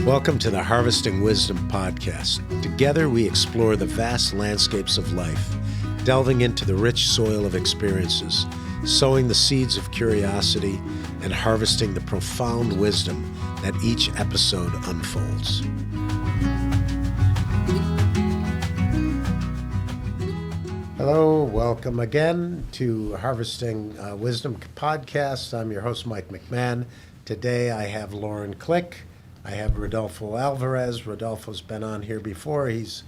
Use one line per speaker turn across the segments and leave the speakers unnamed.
Welcome to the Harvesting Wisdom podcast. Together we explore the vast landscapes of life, delving into the rich soil of experiences, sowing the seeds of curiosity, and harvesting the profound wisdom that each episode unfolds. Hello, welcome again to Harvesting Wisdom podcast. I'm your host, Mike McMahon. Today I have Lauren Click. I have Rodolfo Alvarez. Rodolfo's been on here before. He's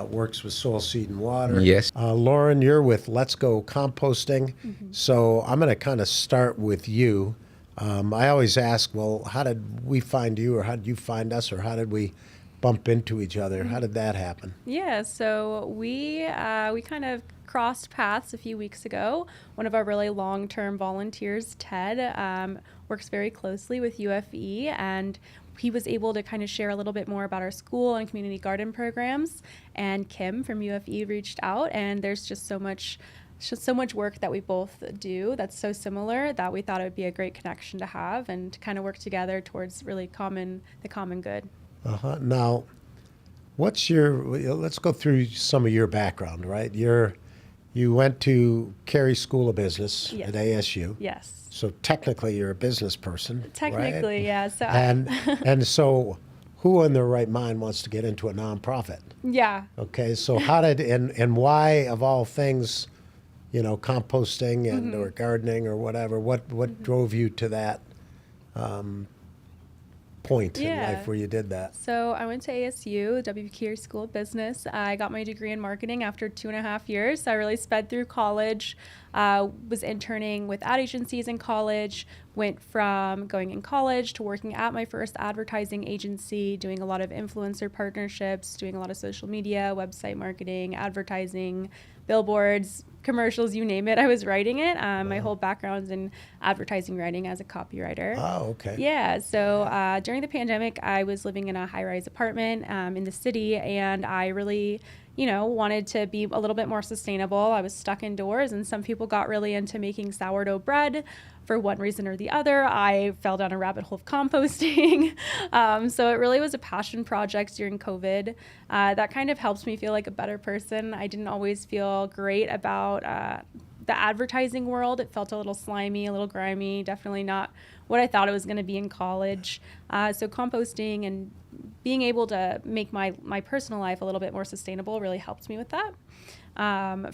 works with Soil, Seed, and Water.
Yes.
Lauren, you're with Let's Go Composting. So I'm going to kind of start with you. I always ask, well, how did we find you, or how did you find us, or how did we bump into each other? How did that happen?
Yeah, so we kind of crossed paths a few weeks ago. One of our really long-term volunteers, Ted, works very closely with UFE, and he was able to kind of share a little bit more about our school and community garden programs. And Kim from UFE reached out, and there's just so much work that we both do that's so similar that we thought it would be a great connection to have and to kind of work together towards really the common good.
Now, let's go through some of your background, right? You went to Carey School of Business at ASU.
Yes.
So technically you're a business person.
Technically,
right?
yeah. So
and so who in their right mind wants to get into a nonprofit?
Yeah.
Okay, so how did and why of all things, composting and or gardening or whatever, what drove you to that point in life where you did that?
So I went to ASU, W. Carey School of Business. I got my degree in marketing after 2.5 years. So I really sped through college, was interning with ad agencies in college, went from going in college to working at my first advertising agency, doing a lot of influencer partnerships, doing a lot of social media, website marketing, advertising, billboards, commercials, you name it. I was writing it. My whole background's in advertising writing as a copywriter.
Oh, okay.
Yeah. So during the pandemic, I was living in a high-rise apartment in the city, and I really, wanted to be a little bit more sustainable. I was stuck indoors, and some people got really into making sourdough bread for one reason or the other. I fell down a rabbit hole of composting. So it really was a passion project during COVID. That kind of helps me feel like a better person. I didn't always feel great about the advertising world. It felt a little slimy, a little grimy, definitely not what I thought it was going to be in college. So composting and being able to make my personal life a little bit more sustainable really helped me with that.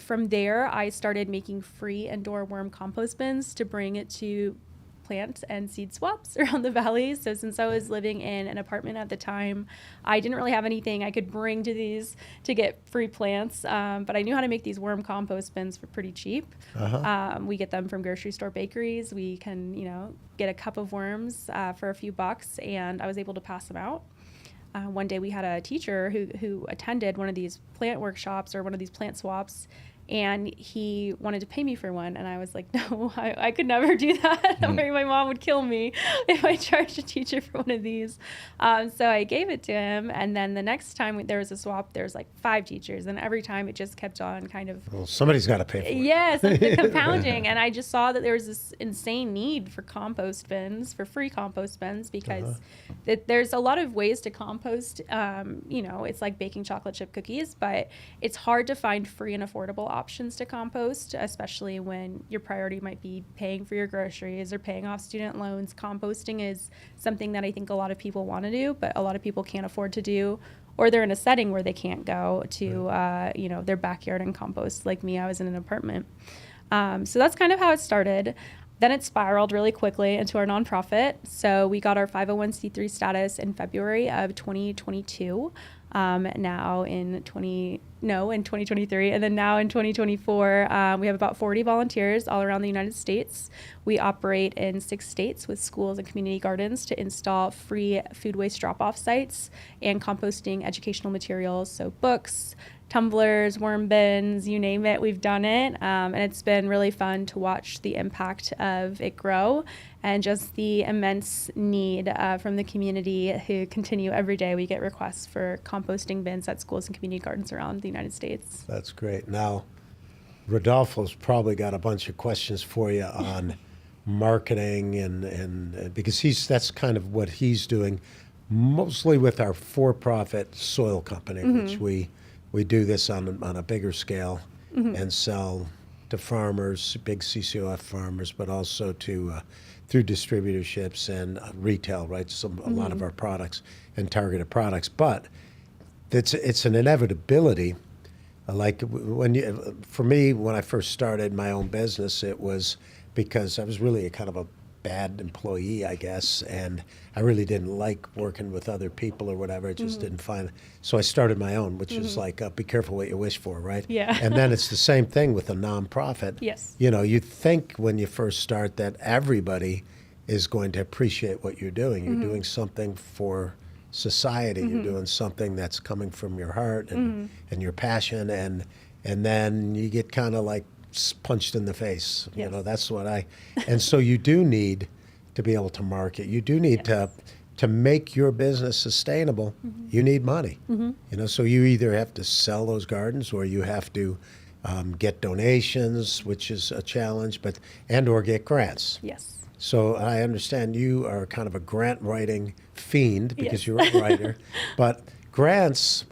From there, I started making free indoor worm compost bins to bring it to plant and seed swaps around the valley. So since I was living in an apartment at the time, I didn't really have anything I could bring to these to get free plants, but I knew how to make these worm compost bins for pretty cheap. We get them from grocery store bakeries. We can, get a cup of worms for a few bucks, and I was able to pass them out. One day we had a teacher who attended one of these plant workshops or one of these plant swaps, and he wanted to pay me for one. And I was like, no, I could never do that. My mom would kill me if I charged a teacher for one of these. So I gave it to him. And then the next time there was a swap, there was like 5 teachers. And every time it just kept on kind of...
Well, somebody's got to pay for it.
Yes, the compounding. And I just saw that there was this insane need for compost bins, for free compost bins, because there's a lot of ways to compost. It's like baking chocolate chip cookies, but it's hard to find free and affordable options to compost, especially when your priority might be paying for your groceries or paying off student loans. Composting is something that I think a lot of people want to do, but a lot of people can't afford to do, or they're in a setting where they can't go to their backyard and compost. Like me, I was in an apartment. So that's kind of how it started. Then it spiraled really quickly into our nonprofit. So we got our 501c3 status in February of 2022. Now in 2023, and then now in 2024, we have about 40 volunteers all around the United States. We operate in 6 states with schools and community gardens to install free food waste drop-off sites and composting educational materials, so books, tumblers, worm bins, you name it, we've done it. And it's been really fun to watch the impact of it grow and just the immense need from the community who continue every day. We get requests for composting bins at schools and community gardens around the United States.
That's great. Now, Rodolfo's probably got a bunch of questions for you on marketing and because that's kind of what he's doing. mostly with our for-profit soil company, which we do this on a bigger scale and sell to farmers, big CCOF farmers, but also to through distributorships and retail, right? A lot of our products and targeted products, but it's an inevitability. Like for me, when I first started my own business, it was because I was really a kind of a bad employee, I guess, and I really didn't like working with other people or whatever. I just didn't find. So I started my own, which is like, be careful what you wish for, right?
Yeah.
And then it's the same thing with a nonprofit.
Yes.
You know, you think when you first start that everybody is going to appreciate what you're doing. You're doing something for society. You're doing something that's coming from your heart and your passion, and then you get kind of like punched in the face.
Yes.
You know, that's what and so you do need to be able to market. You do need to make your business sustainable. You need money. You know, so you either have to sell those gardens or you have to get donations, which is a challenge, or get grants.
Yes.
So I understand you are kind of a grant writing fiend because
Yes.
you're a writer, but grants,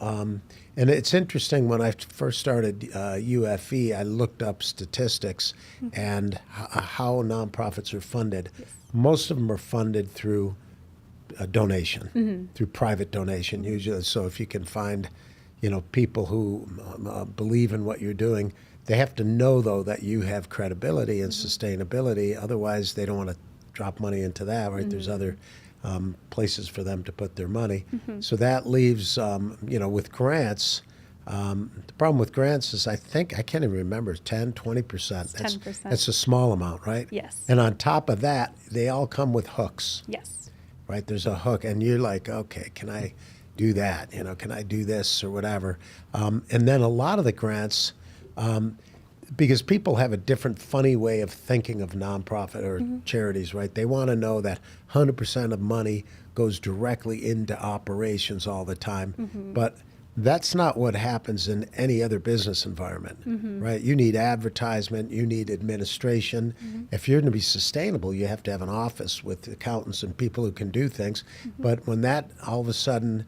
and it's interesting, when I first started UFE, I looked up statistics and how nonprofits are funded.
Yes.
Most of them are funded through a donation, through private donation usually. So if you can find, you know, people who believe in what you're doing, they have to know, though, that you have credibility and sustainability. Otherwise, they don't want to drop money into that, right? There's other places for them to put their money. So that leaves, you know, with grants, the problem with grants is I can't even remember, 10, 20%.
It's 10%.
That's a small amount, right?
Yes.
And on top of that, they all come with hooks,
Yes.
right? There's a hook, and you're like, okay, can I do that? You know, can I do this or whatever? And then a lot of the grants, because people have a different funny way of thinking of nonprofit or charities, right? They want to know that 100% of money goes directly into operations all the time. But that's not what happens in any other business environment, right? You need advertisement, you need administration. If you're going to be sustainable, you have to have an office with accountants and people who can do things. But when that all of a sudden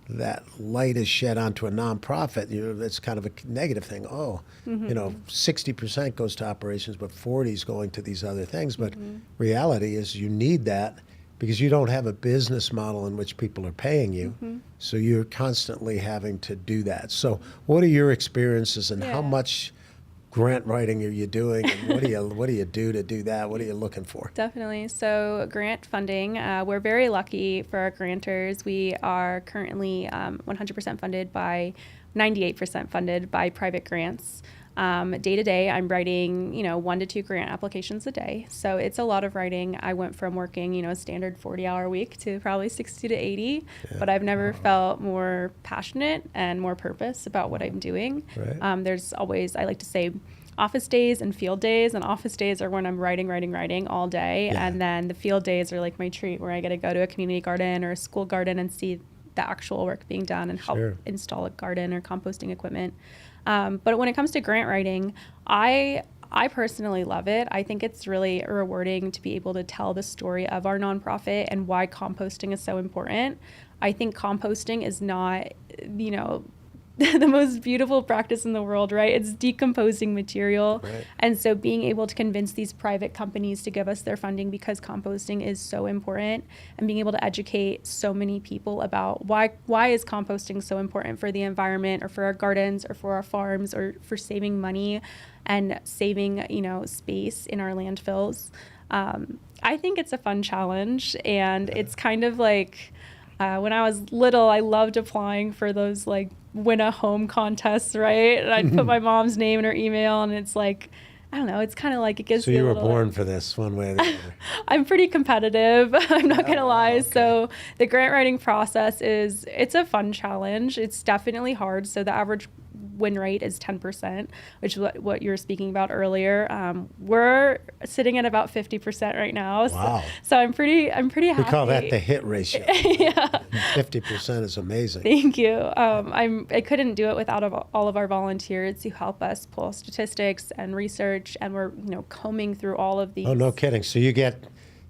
that light is shed onto a nonprofit, you know, that's kind of a negative thing. Oh, you know, 60% goes to operations, but 40 is going to these other things. But reality is you need that because you don't have a business model in which people are paying you. So you're constantly having to do that. So what are your experiences, and how much grant writing are you doing, and what do you do to do that? What are you looking for?
Definitely. So grant funding, we're very lucky for our grantors. We are currently 100% funded by, 98% funded by private grants. Day to day, I'm writing, 1 to 2 grant applications a day. So it's a lot of writing. I went from working, a standard 40-hour week to probably 60 to 80, but I've never felt more passionate and more purpose about what I'm doing.
Right.
There's always, I like to say, office days and field days, and office days are when I'm writing all day.
Yeah.
And then the field days are like my treat, where I get to go to a community garden or a school garden and see the actual work being done and help install a garden or composting equipment. But when it comes to grant writing, I personally love it. I think it's really rewarding to be able to tell the story of our nonprofit and why composting is so important. I think composting is not, the most beautiful practice in the world, right? It's decomposing material.
Right.
And so being able to convince these private companies to give us their funding because composting is so important, and being able to educate so many people about why is composting so important for the environment or for our gardens or for our farms or for saving money and saving, space in our landfills. I think it's a fun challenge, and it's kind of like, when I was little, I loved applying for those like win a home contests, right? And I'd put my mom's name in her email, and it's like, I don't know, it's kind of like it gives
So
you
you
a
were
little,
born for this one way or the other.
I'm pretty competitive. I'm not going to lie.
Okay.
So the grant writing process it's a fun challenge. It's definitely hard. So the average win rate is 10%, which is what you were speaking about earlier. We're sitting at about 50% right now.
Wow.
So I'm pretty happy.
We call that the hit ratio.
Yeah.
50% is amazing.
Thank you. I couldn't do it without all of our volunteers who help us pull statistics and research, and we're combing through all of these.
Oh, no kidding. So you get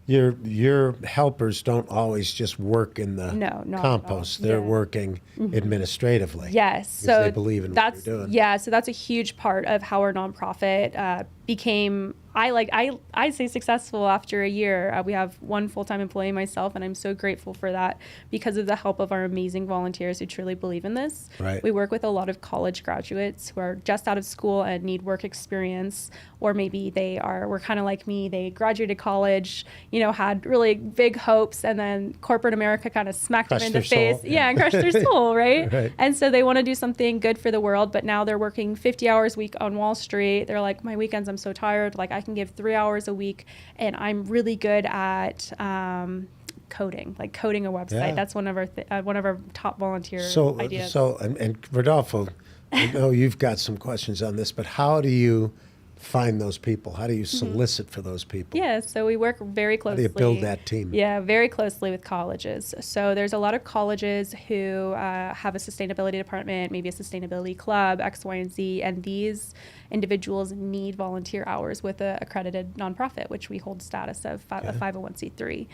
your helpers don't always just work in the
No, not at all.
compost. They're
Yeah.
working administratively.
Yes,
because
so
they believe in what you're doing.
Yeah, so that's a huge part of how our nonprofit became. I say successful after a year. We have one full-time employee, myself, and I'm so grateful for that because of the help of our amazing volunteers who truly believe in this.
Right.
We work with a lot of college graduates who are just out of school and need work experience, or maybe were kind of like me. They graduated college, had really big hopes, and then corporate America kind of smacked them in the face. Yeah, and crushed their soul, right?
Right.
And so they want to do something good for the world, but now they're working 50 hours a week on Wall Street. They're like, my weekends, I'm so tired. Like, I can give 3 hours a week, and I'm really good at coding, like coding a website.
Yeah.
That's one of our top volunteer ideas.
And Rodolfo, I know you've got some questions on this, but how do you find those people? How do you solicit for those people?
Yeah, so we work very closely.
How do you build that team?
Yeah, very closely with colleges. So there's a lot of colleges who have a sustainability department, maybe a sustainability club, X, Y, and Z, and these individuals need volunteer hours with an accredited nonprofit, which we hold status of a 501c3.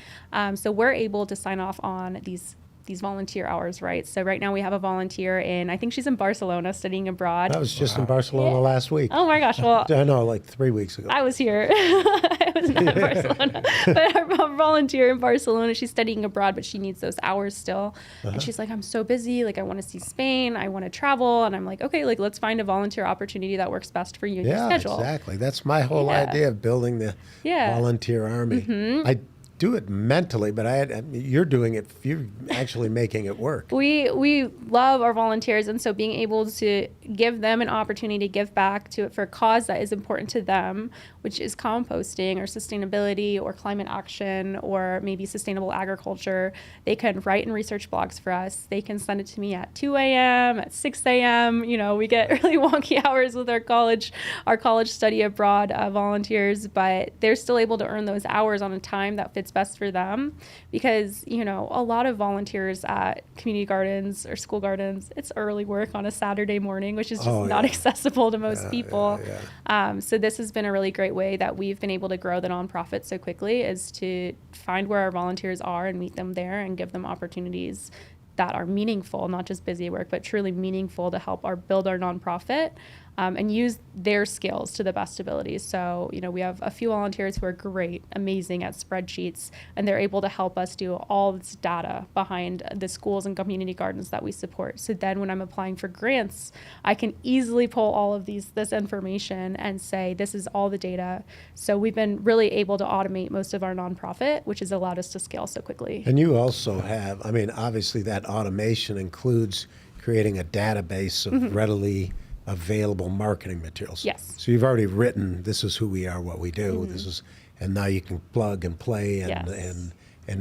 So we're able to sign off on these volunteer hours, right? So right now we have a volunteer I think she's in Barcelona studying abroad.
I was just in Barcelona last week.
Oh my gosh, well.
I know, like 3 weeks ago.
I was here. I was not in Barcelona. But our volunteer in Barcelona, she's studying abroad, but she needs those hours still. And she's like, I'm so busy. Like, I want to see Spain. I want to travel. And I'm like, okay, like, let's find a volunteer opportunity that works best for you and your schedule.
Yeah, exactly. That's my whole idea of building the volunteer army. I do it mentally, but you're doing it. You're actually making it work.
We love our volunteers, and so being able to give them an opportunity to give back for a cause that is important to them, which is composting or sustainability or climate action or maybe sustainable agriculture. They can write and research blogs for us. They can send it to me at 2 a.m., at 6 a.m. We get really wonky hours with our college study abroad volunteers, but they're still able to earn those hours on a time that fits best for them, because a lot of volunteers at community gardens or school gardens, it's early work on a Saturday morning, which is just not accessible to most people. So this has been a really great way that we've been able to grow the nonprofit so quickly, is to find where our volunteers are and meet them there and give them opportunities that are meaningful, not just busy work, but truly meaningful to help build our nonprofit. And use their skills to the best abilities. So, we have a few volunteers who are great, amazing at spreadsheets, and they're able to help us do all this data behind the schools and community gardens that we support. So then when I'm applying for grants, I can easily pull all of this information and say, this is all the data. So we've been really able to automate most of our nonprofit, which has allowed us to scale so quickly.
And you also have, obviously that automation includes creating a database of readily available marketing materials.
Yes.
So you've already written, this is who we are, what we do. And now you can plug and play and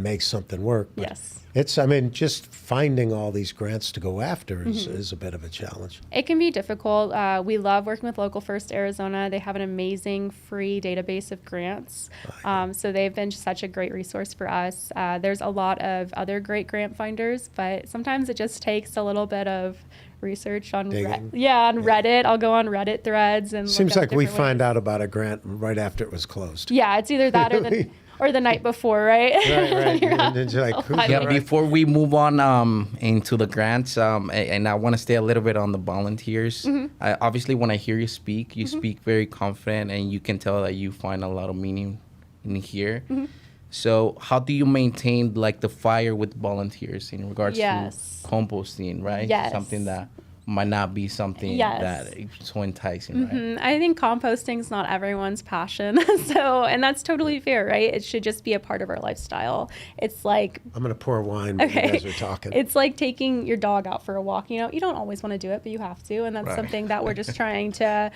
make something work. But
yes.
It's, just finding all these grants to go after is a bit of a challenge.
It can be difficult. We love working with Local First Arizona. They have an amazing free database of grants. So they've been such a great resource for us. There's a lot of other great grant finders, but sometimes it just takes a little bit of research on Reddit. I'll go on Reddit threads and
seems
look
like
up
we
different
find
ways.
out about a grant right after it was closed.
Yeah, it's either that or the night before, right?
Right. And then you're like, who's
Yeah,
right?
before we move on into the grants, and I want to stay a little bit on the volunteers. Obviously, when I hear you speak very confident, and you can tell that you find a lot of meaning in here. So how do you maintain the fire with volunteers in regards to composting, right?
Yes.
Something that might not be something that is so enticing, right?
I think composting is not everyone's passion. And that's totally fair, right? It should just be a part of our lifestyle. It's like,
I'm going to pour wine when you guys are talking.
It's like taking your dog out for a walk. You don't always want to do it, but you have to. And that's something that we're just trying to,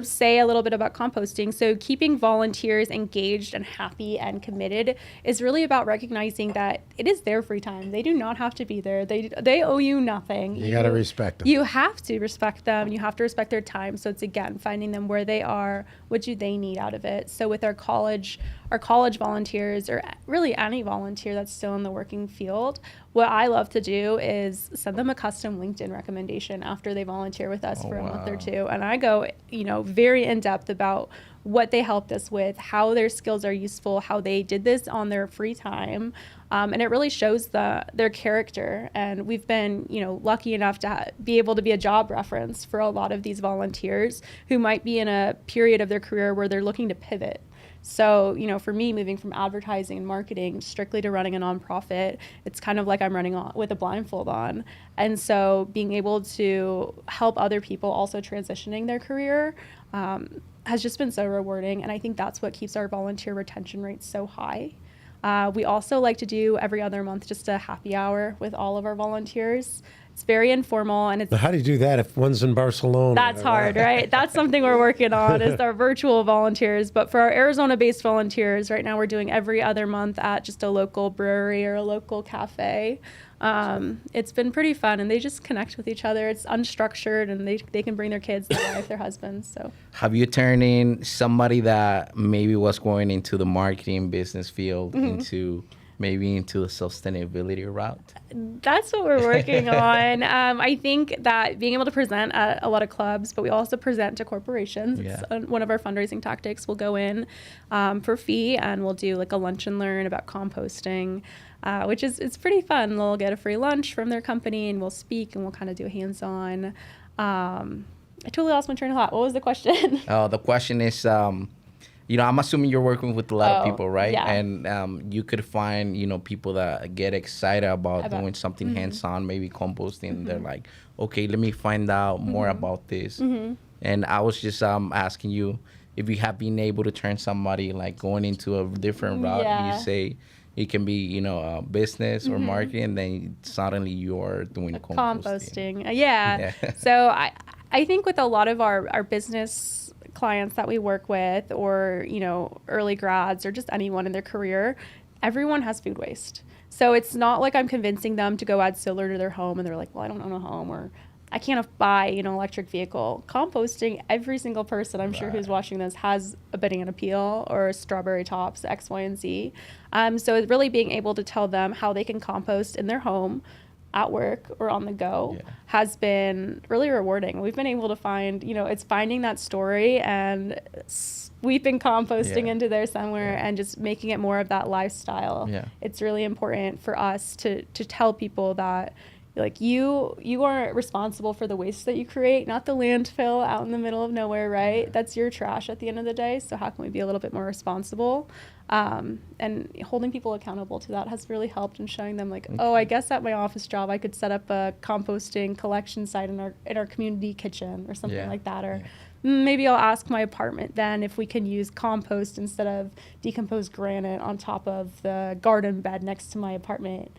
say a little bit about composting. So keeping volunteers engaged and happy and committed is really about recognizing that it is their free time. They do not have to be there. They owe you nothing.
You got to respect them.
You have to respect them. You have to respect their time. So it's, again, finding them where they are. What do they need out of it? So with our college volunteers, or really any volunteer that's still in the working field, what I love to do is send them a custom LinkedIn recommendation after they volunteer with us for a month or two. And I go, very in depth about what they helped us with, how their skills are useful, how they did this on their free time. And it really shows their character. And we've been, lucky enough to be able to be a job reference for a lot of these volunteers who might be in a period of their career where they're looking to pivot. So, for me, moving from advertising and marketing strictly to running a nonprofit, it's kind of like I'm running on with a blindfold on. And so being able to help other people also transitioning their career has just been so rewarding. And I think that's what keeps our volunteer retention rates so high. We also like to do every other month just a happy hour with all of our volunteers. It's very informal, and it's.
How do you do that if one's in Barcelona?
That's hard, right? That's something we're working on is our virtual volunteers. But for our Arizona-based volunteers, right now we're doing every other month at just a local brewery or a local cafe. It's been pretty fun, and they just connect with each other. It's unstructured, and they can bring their kids, their wife, their husbands. So.
Have you turned in somebody that maybe was going into the marketing business field into the sustainability route?
That's what we're working on. I think that being able to present at a lot of clubs, but we also present to corporations.
Yeah.
It's one of our fundraising tactics. We'll go in for fee, and we'll do like a lunch and learn about composting, which it's pretty fun. They'll get a free lunch from their company, and we'll speak, and we'll kind of do hands-on. I totally lost my train of thought. What was the question?
The question is, I'm assuming you're working with a lot of people, right?
Yeah.
And you could find, people that get excited about doing something hands-on, maybe composting. They're like, okay, let me find out more about this. And I was just asking you if you have been able to turn somebody like going into a different route.
Yeah.
You say it can be, business or marketing, and then suddenly you're doing
composting. Yeah. So I think with a lot of our business clients that we work with, or early grads, or just anyone in their career, everyone has food waste. So it's not like I'm convincing them to go add solar to their home and they're like, well, I don't own a home, or I can't buy electric vehicle. Composting, every single person I'm sure who's watching this has a banana peel or a strawberry tops, X, Y, and Z. So it's really being able to tell them how they can compost in their home, at work, or on the go has been really rewarding. We've been able to find, it's finding that story and sweeping composting into there somewhere and just making it more of that lifestyle. Yeah. It's really important for us to tell people that like you are responsible for the waste that you create, not the landfill out in the middle of nowhere, right? That's your trash at the end of the day. So how can we be a little bit more responsible? And holding people accountable to that has really helped in showing them like, oh, I guess at my office job I could set up a composting collection site in our community kitchen or something like that. Or maybe I'll ask my apartment then if we can use compost instead of decomposed granite on top of the garden bed next to my apartment.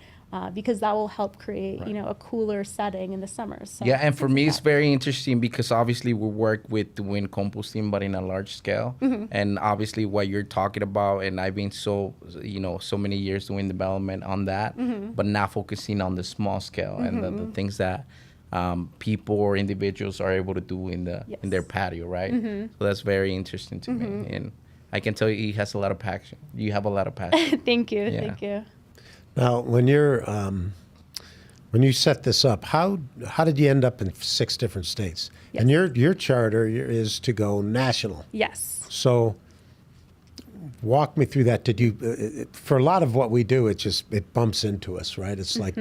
Because that will help create, a cooler setting in the summers. So
and for me, it's very interesting because obviously we work with doing composting, but in a large scale. And obviously what you're talking about, and I've been so many years doing development on that, but not focusing on the small scale and the things that people or individuals are able to do in their patio, right? So that's very interesting to me. And I can tell you, he has a lot of passion. You have a lot of passion.
Thank you. Yeah. Thank you.
Now, when you set this up, how did you end up in 6 different states? Yes. And your charter is to go national.
Yes.
So, walk me through that. Did you? For a lot of what we do, it bumps into us, right? It's like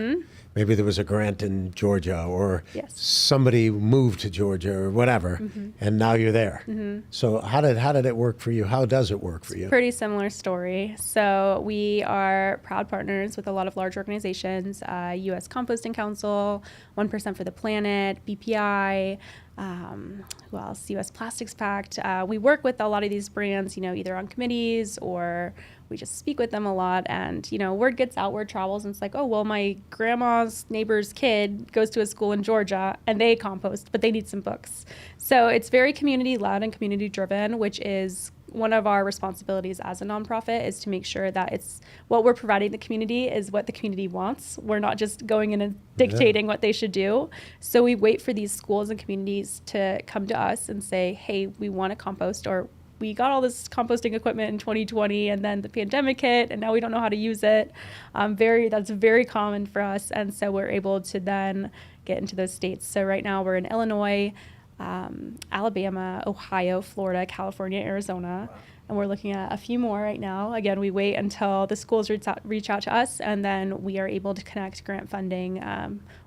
maybe there was a grant in Georgia, or somebody moved to Georgia, or whatever, and now you're there. So how did it work for you? How does it work for you?
Pretty similar story. So we are proud partners with a lot of large organizations, U.S. Composting Council, 1% for the Planet, BPI, who else? U.S. Plastics Pact. We work with a lot of these brands, either on committees or we just speak with them a lot. And, word gets out, word travels. And it's like, oh, well, my grandma's neighbor's kid goes to a school in Georgia and they compost, but they need some books. So it's very community-led and community-driven, which is one of our responsibilities as a nonprofit, is to make sure that it's what we're providing the community is what the community wants. We're not just going in and dictating what they should do. So we wait for these schools and communities to come to us and say, hey, we want to compost, or we got all this composting equipment in 2020 and then the pandemic hit and now we don't know how to use it. That's very common for us. And so we're able to then get into those states. So right now we're in Illinois, Alabama, Ohio, Florida, California, Arizona. And we're looking at a few more right now. Again, we wait until the schools reach out to us, and then we are able to connect grant funding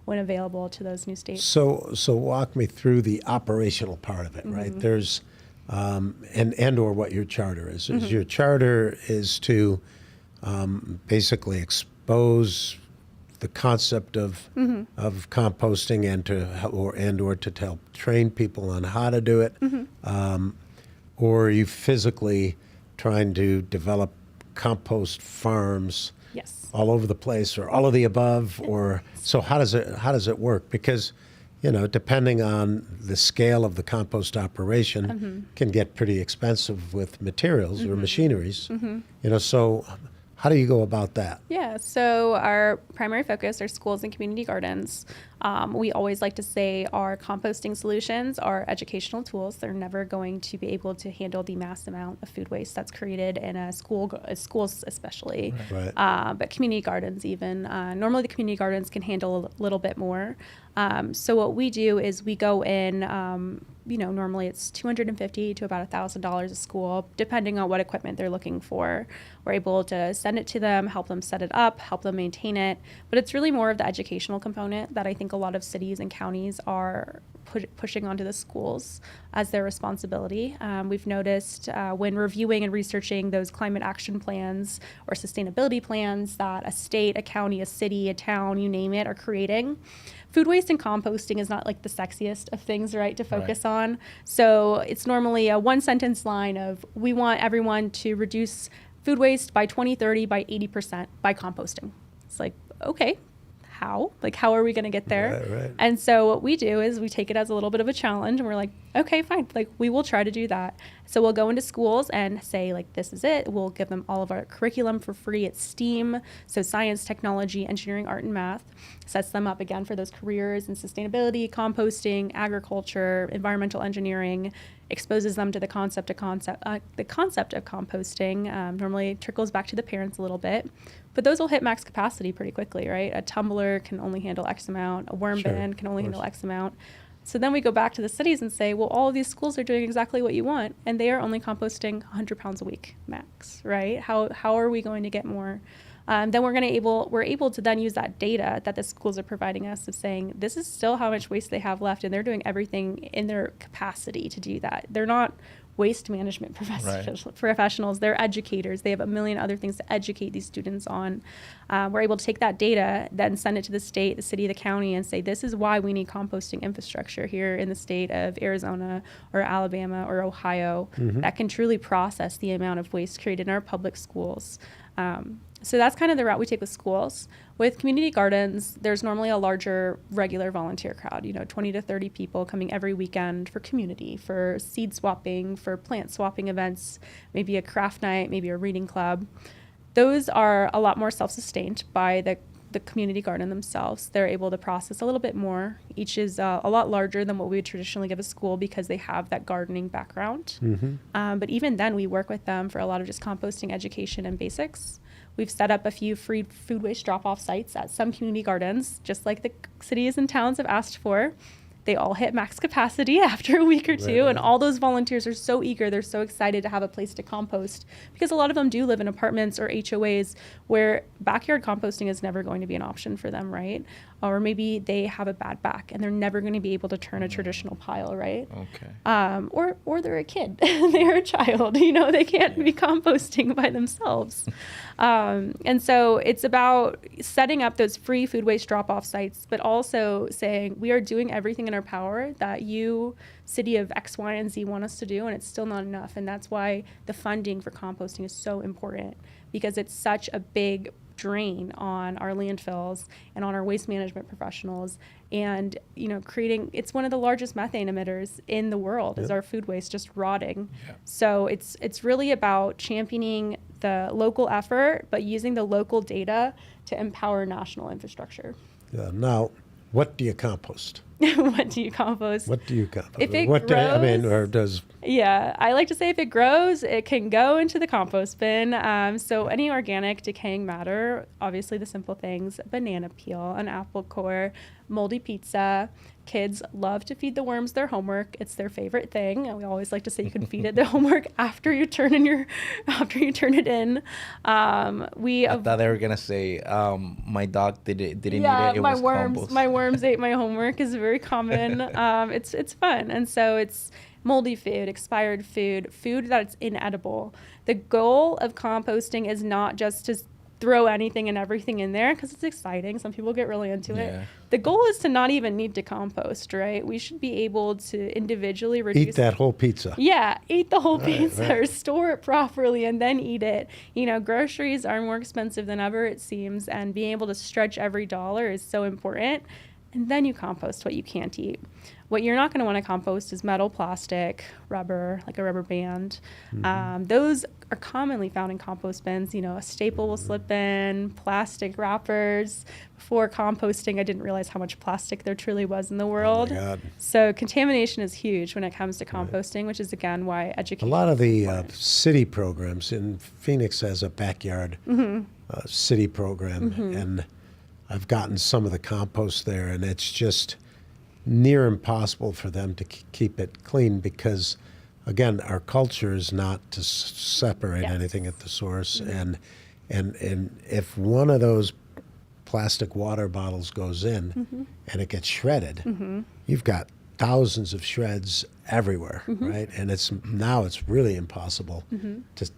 when available to those new states.
So walk me through the operational part of it, right? There's, and or what your charter is. Your charter is to basically expose the concept of composting and to help train people on how to do it, or are you physically trying to develop compost farms
Yes.
all over the place, or all of the above, or so how does it work? Because depending on the scale of the compost operation, can get pretty expensive with materials or machineries. So how do you go about that?
Yeah, so our primary focus are schools and community gardens. We always like to say our composting solutions are educational tools. They're never going to be able to handle the mass amount of food waste that's created in schools especially,
Right.
but community gardens even. Normally the community gardens can handle a little bit more. So what we do is we go in, normally it's $250 to about $1,000 a school, depending on what equipment they're looking for. We're able to send it to them, help them set it up, help them maintain it. But it's really more of the educational component that I think a lot of cities and counties are pushing onto the schools as their responsibility. We've noticed when reviewing and researching those climate action plans or sustainability plans that a state, a county, a city, a town, you name it, are creating, food waste and composting is not like the sexiest of things, right, to focus on. So it's normally a one sentence line of, we want everyone to reduce food waste by 2030 by 80% by composting. It's like, okay, how? Like, how are we going to get there?
Right.
And so what we do is we take it as a little bit of a challenge, and we're like, okay, fine. Like, we will try to do that. So we'll go into schools and say, like, this is it. We'll give them all of our curriculum for free. It's STEAM, so science, technology, engineering, art, and math. Sets them up again for those careers in sustainability, composting, agriculture, environmental engineering. Exposes them to the concept of composting. Normally trickles back to the parents a little bit, but those will hit max capacity pretty quickly, right? A tumbler can only handle X amount. A worm bin can only handle X amount. So then we go back to the cities and say, well, all of these schools are doing exactly what you want, and they are only composting 100 pounds a week max, right? How are we going to get more? Then we're able to then use that data that the schools are providing us of saying, this is still how much waste they have left, and they're doing everything in their capacity to do that. They're not waste management professionals. They're educators. They have a million other things to educate these students on. We're able to take that data, then send it to the state, the city, the county, and say, this is why we need composting infrastructure here in the state of Arizona or Alabama or Ohio that can truly process the amount of waste created in our public schools. So that's kind of the route we take with schools. With community gardens, there's normally a larger regular volunteer crowd, 20 to 30 people coming every weekend for community, for seed swapping, for plant swapping events, maybe a craft night, maybe a reading club. Those are a lot more self-sustained by the community garden themselves. They're able to process a little bit more. Each is a lot larger than what we would traditionally give a school because they have that gardening background. But even then, we work with them for a lot of just composting education and basics. We've set up a few free food waste drop-off sites at some community gardens, just like the cities and towns have asked for. They all hit max capacity after a week or two, and all those volunteers are so eager. They're so excited to have a place to compost because a lot of them do live in apartments or HOAs where backyard composting is never going to be an option for them, right? Or maybe they have a bad back and they're never going to be able to turn a traditional pile, right?
Okay.
Or they're a kid, they're a child, they can't be composting by themselves. And so it's about setting up those free food waste drop-off sites, but also saying we are doing everything in our power that you, city of X, Y, and Z, want us to do, and it's still not enough. And that's why the funding for composting is so important, because it's such a big drain on our landfills and on our waste management professionals. And it's one of the largest methane emitters in the world is our food waste just rotting. So it's really about championing the local effort, but using the local data to empower national infrastructure.
Now, what do you compost?
What do you compost?
What do you compost?
If it
I mean,
grows-
or does
Yeah, I like to say if it grows, it can go into the compost bin. So any organic decaying matter, obviously the simple things, banana peel, an apple core, moldy pizza. Kids love to feed the worms their homework. It's their favorite thing. And we always like to say you can feed it the homework after you turn it in.
I thought they were gonna say my dog didn't eat it. It
my
was
worms.
compost.
My worms ate my homework is very common. It's fun, and so it's moldy food, expired food that's inedible. The goal of composting is not just to throw anything and everything in there because it's exciting. Some people get really into
Yeah.
it. The goal is to not even need to compost, right? We should be able to individually reduce.
eat that whole pizza?
Yeah, eat the whole pizza
right.
or store it properly and then eat it. You know, groceries are more expensive than ever, it seems, and being able to stretch every dollar is so important. And then you compost what you can't eat. What you're not going to want to compost is metal, plastic, rubber, like a rubber band. Those are commonly found in compost bins. You know, a staple will slip in, plastic wrappers. Before composting, I didn't realize how much plastic there truly was in the world.
Oh my God.
So contamination is huge when it comes to composting, which is, again, why
A
education
lot of
is
the
important.
city programs in Phoenix has a backyard city program, and I've gotten some of the compost there, and it's just near impossible for them to keep it clean because, again, our culture is not to separate
Yes.
anything at the source, and if one of those plastic water bottles goes in and it gets shredded, you've got thousands of shreds everywhere, right? And it's really impossible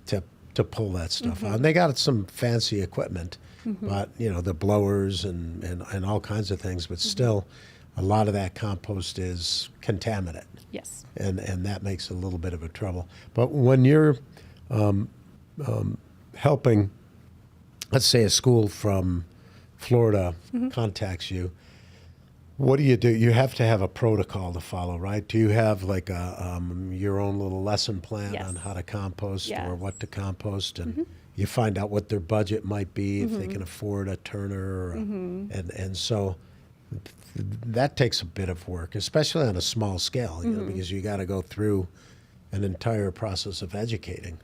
to pull that stuff out. And they got some fancy equipment, but you know, the blowers and all kinds of things, but still a lot of that compost is contaminant.
Yes.
And that makes a little bit of a trouble. But when you're helping, let's say a school from Florida contacts you, what do? You have to have a protocol to follow, right? Do you have like your own little lesson plan
Yes.
on how to compost
Yes.
or what to compost, and you find out what their budget might be if they can afford a turner, and so that takes a bit of work, especially on a small scale, you know, because you got to go through an entire process of educating.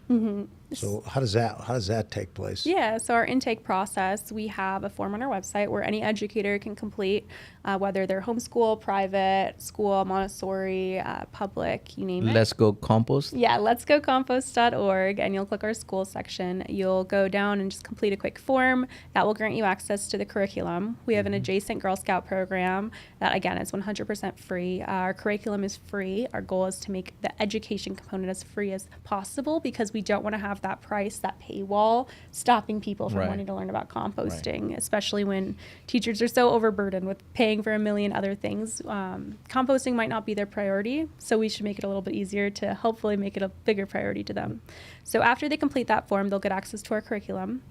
So how does that take place?
Yeah, so our intake process, we have a form on our website where any educator can complete, whether they're homeschool, private, school, Montessori, public, you name it.
Let's go compost.
Yeah, let's go compost.org, and you'll click our school section. You'll go down and just complete a quick form that will grant you access to the curriculum. We have an adjacent Girl Scout program that, again, is 100% free. Our curriculum is free. Our goal is to make the education component as free as possible because we don't want to have that price, that paywall, stopping people from
Right.
wanting to learn about composting, especially when teachers are so overburdened with paying for a million other things. Composting might not be their priority, so we should make it a little bit easier to hopefully make it a bigger priority to them. So after they complete that form, they'll get access to our curriculum.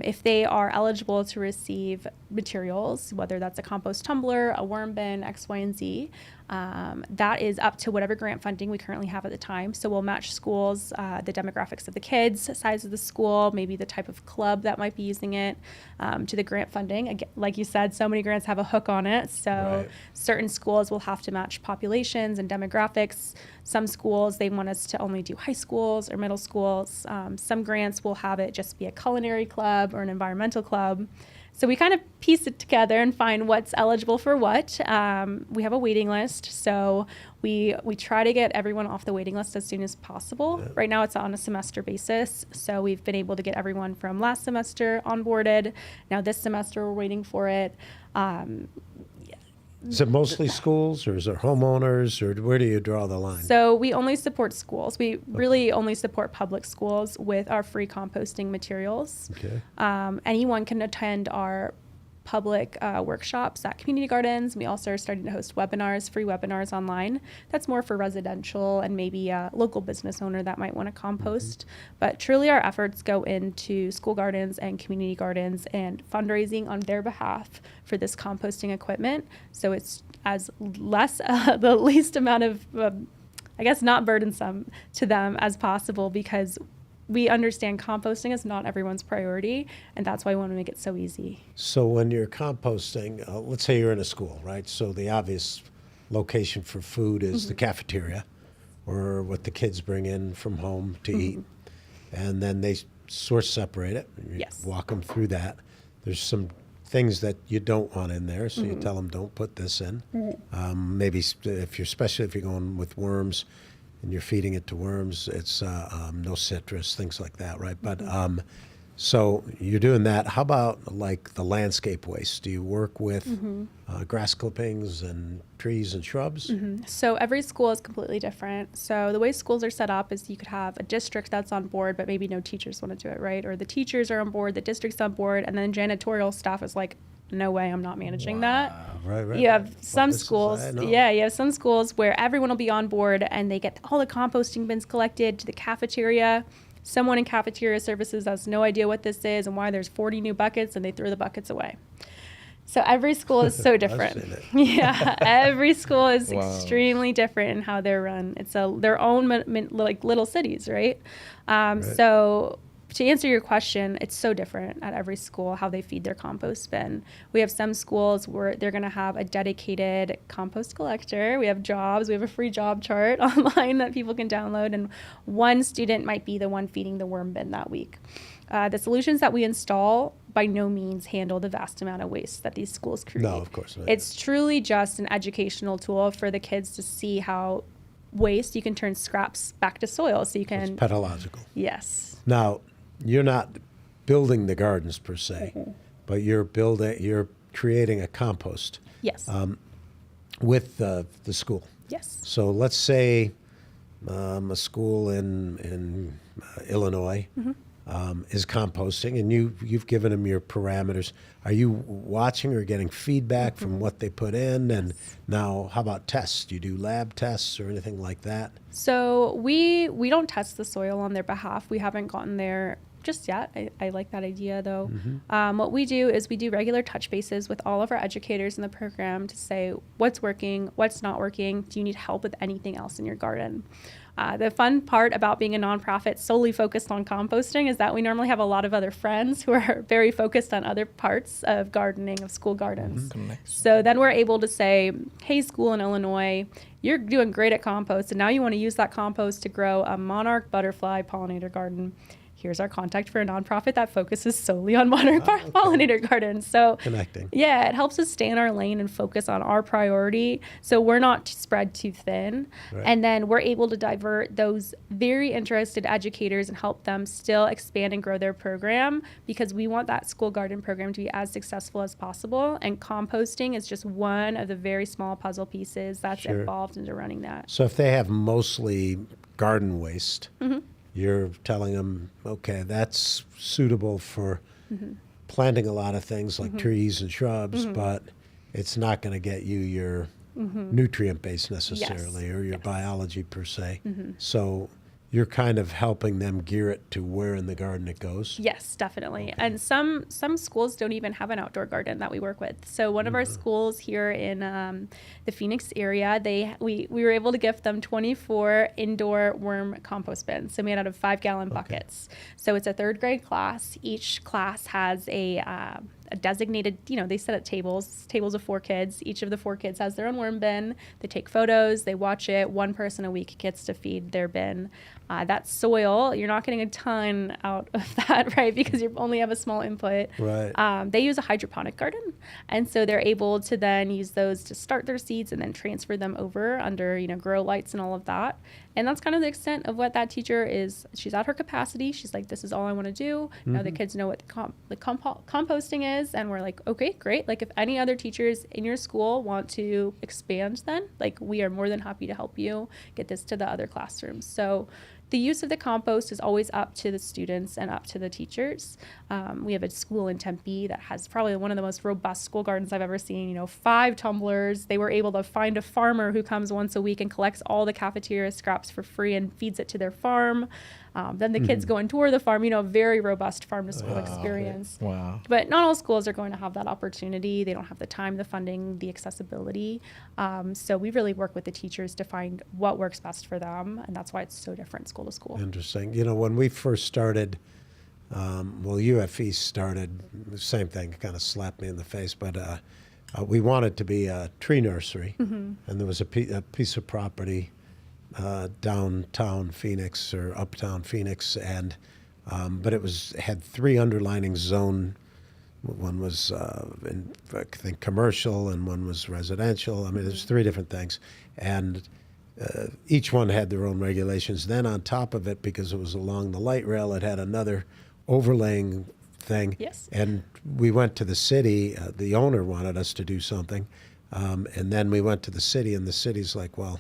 If they are eligible to receive materials, whether that's a compost tumbler, a worm bin, X, Y, and Z, that is up to whatever grant funding we currently have at the time. So we'll match schools, the demographics of the kids, size of the school, maybe the type of club that might be using it, to the grant funding. Again, like you said, so many grants have a hook on it. So
Right.
certain schools will have to match populations and demographics. Some schools, they want us to only do high schools or middle schools. Some grants will have it just be a culinary club or an environmental club. So we kind of piece it together and find what's eligible for what. We have a waiting list, so we try to get everyone off the waiting list as soon as possible.
Yeah.
Right now it's on a semester basis, so we've been able to get everyone from last semester onboarded. Now this semester we're waiting for it.
Is it mostly schools, or is there homeowners, or where do you draw the line?
So we only support schools. We really only support public schools with our free composting materials.
Okay.
Anyone can attend our public workshops at community gardens. We also are starting to host webinars, free webinars online. That's more for residential and maybe a local business owner that might want to compost. But truly our efforts go into school gardens and community gardens and fundraising on their behalf for this composting equipment. So it's as less, the least amount of, I guess, not burdensome to them as possible, because we understand composting is not everyone's priority, and that's why we want to make it so easy.
So when you're composting, let's say you're in a school, right? So the obvious location for food is the cafeteria, or what the kids bring in from home to eat, and then they source separate it. You
Yes.
walk them through that. There's some things that you don't want in there, so you tell them don't put this in. Maybe especially if you're going with worms and you're feeding it to worms, it's no citrus, things like that, right? But so you're doing that. How about like the landscape waste? Do you work with grass clippings and trees and shrubs?
So every school is completely different. So the way schools are set up is you could have a district that's on board, but maybe no teachers want to do it, right? Or the teachers are on board, the district's on board, and then janitorial staff is like, no way, I'm not managing that.
Right.
You have some
this is-
schools,
I know.
you have some schools where everyone will be on board and they get all the composting bins collected to the cafeteria. Someone in cafeteria services has no idea what this is and why there's 40 new buckets, and they throw the buckets away. So every school is so different.
seen it.
Yeah, every school is
Wow.
extremely different in how they're run. It's their own like little cities, right? So to answer your question, it's so different at every school how they feed their compost bin. We have some schools where they're going to have a dedicated compost collector. We have jobs. We have a free job chart online that people can download, and one student might be the one feeding the worm bin that week. The solutions that we install by no means handle the vast amount of waste that these schools create.
No, of course not.
It's truly just an educational tool for the kids to see how waste, you can turn scraps back to soil. So you
It's
can,
pedological.
yes.
Now, you're not building the gardens per se, but you're creating a compost
Yes.
with the school.
Yes.
So let's say a school in Illinois is composting, and you've given them your parameters. Are you watching or getting feedback from what they put in? And now, how about tests? Do you do lab tests or anything like that?
So we don't test the soil on their behalf. We haven't gotten there just yet. I like that idea though. What we do is we do regular touch bases with all of our educators in the program to say what's working, what's not working. Do you need help with anything else in your garden? The fun part about being a nonprofit solely focused on composting is that we normally have a lot of other friends who are very focused on other parts of gardening, of school gardens. So then we're able to say, hey, school in Illinois, you're doing great at compost, and now you want to use that compost to grow a monarch butterfly pollinator garden. Here's our contact for a nonprofit that focuses solely on monarch pollinator gardens. So
Connecting.
yeah, it helps us stay in our lane and focus on our priority. So we're not spread too thin.
Right.
And then we're able to divert those very interested educators and help them still expand and grow their program, because we want that school garden program to be as successful as possible. And composting is just one of the very small puzzle pieces that's
Sure.
involved into running that.
So if they have mostly garden waste, you're telling them, okay, that's suitable for planting a lot of things like trees and shrubs, but it's not going to get you your nutrient base necessarily or your biology per se. So you're kind of helping them gear it to where in the garden it goes.
Yes, definitely. And some schools don't even have an outdoor garden that we work with. So one of our schools here in the Phoenix area, we were able to gift them 24 indoor worm compost bins, so made out of 5-gallon buckets. So it's a third grade class. Each class has a designated, they set up tables of 4 kids. Each of the 4 kids has their own worm bin. They take photos, they watch it. One person a week gets to feed their bin. That soil, you're not getting a ton out of that, right? Because you only have a small input.
Right.
They use a hydroponic garden. And so they're able to then use those to start their seeds and then transfer them over under, grow lights and all of that. And that's kind of the extent of what that teacher is. She's at her capacity. She's like, this is all I want to do. Now the kids know what the composting is. And we're like, okay, great. Like if any other teachers in your school want to expand, then we are more than happy to help you get this to the other classrooms. So the use of the compost is always up to the students and up to the teachers. We have a school in Tempe that has probably one of the most robust school gardens I've ever seen. 5 tumblers. They were able to find a farmer who comes once a week and collects all the cafeteria scraps for free and feeds it to their farm. Then the kids go and tour the farm, very robust farm to school experience.
Wow.
But not all schools are going to have that opportunity. They don't have the time, the funding, the accessibility. So we really work with the teachers to find what works best for them. And that's why it's so different school to school.
Interesting. When we first started, UFE started, the same thing, kind of slapped me in the face, but we wanted to be a tree nursery, and there was a piece of property downtown Phoenix or uptown Phoenix, and but it had three underlining zone. One was, I think, commercial, and one was residential. I mean, there's three different things, and each one had their own regulations. Then on top of it, because it was along the light rail, it had another overlaying thing.
Yes.
And we went to the city. The owner wanted us to do something, and then we went to the city, and the city's like, well,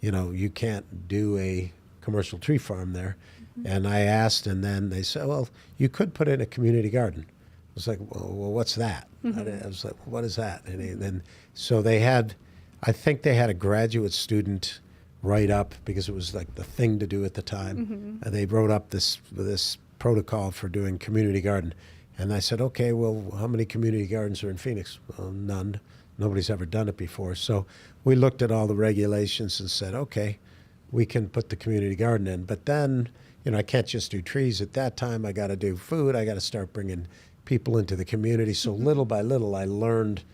you can't do a commercial tree farm there. And I asked, and then they said, well, you could put in a community garden. I was like, well, what's that? I was like, what is that? And then, so they had, I think they had a graduate student write up, because it was like the thing to do at the time. They wrote up this protocol for doing community garden. And I said, okay, well, how many community gardens are in Phoenix? Well, none. Nobody's ever done it before. So we looked at all the regulations and said, okay, we can put the community garden in. But then, I can't just do trees at that time. I got to do food. I got to start bringing people into the community. So little by little, I learned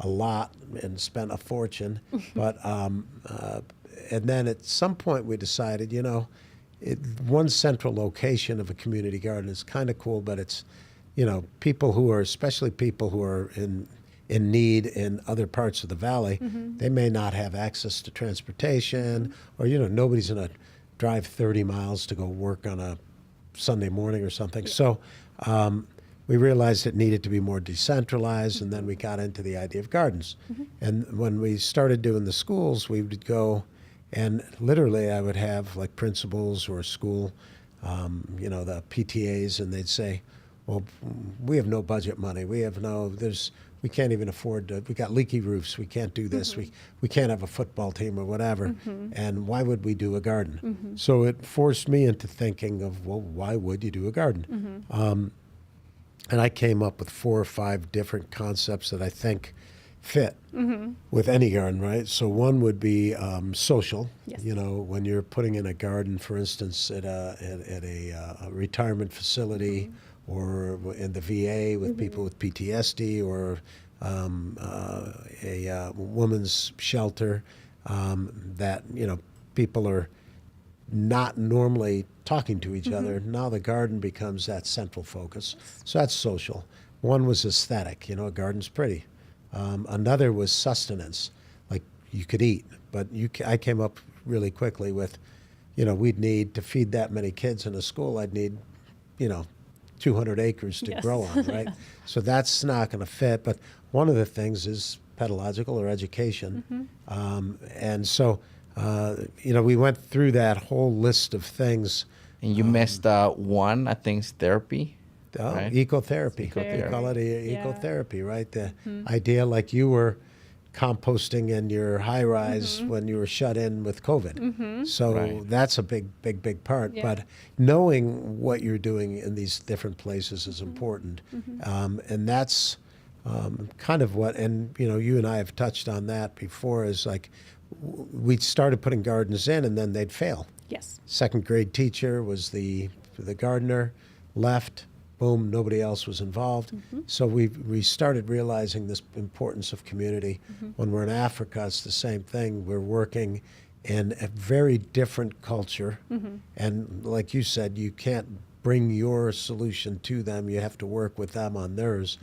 a lot and spent a fortune. But and then at some point we decided, one central location of a community garden is kind of cool, but it's, people who are, especially people who are in need in other parts of the valley, they may not have access to transportation, or, nobody's going to drive 30 miles to go work on a Sunday morning or something. Yeah. So we realized it needed to be more decentralized, and then we got into the idea of gardens. And when we started doing the schools, we would go, and literally I would have like principals or school, the PTAs, and they'd say, well, we have no budget money. We can't even afford to, we got leaky roofs. We can't do this. We can't have a football team or whatever. And why would we do a garden? So it forced me into thinking of, well, why would you do a garden? And I came up with 4 or 5 different concepts that I think fit with any garden, right? So one would be social. Yes. When you're putting in a garden, for instance, at a retirement facility, or in the VA with people with PTSD, or a women's shelter, that people are not normally talking to each other. Now the garden becomes that central focus. So that's social. One was aesthetic. A garden's pretty. Another was sustenance, like you could eat, but I came up really quickly with, we'd need to feed that many kids in a school. I'd need, 200 acres to grow on, right? So that's not going to fit. But one of the things is pedagogical or education. And so, we went through that whole list of things.
And you missed one, I think, is therapy. Right?
Ecotherapy. We call it ecotherapy, right? The idea, like you were composting in your high rise when you were shut in with COVID. So that's a big part. Yeah. But knowing what you're doing in these different places is important. And that's kind of what, and you and I have touched on that before, is like we started putting gardens in and then they'd fail.
Yes.
Second grade teacher was the gardener, left. Boom, nobody else was involved. So we started realizing this importance of community. When we're in Africa, it's the same thing. We're working in a very different culture. And like you said, you can't bring your solution to them. You have to work with them on theirs.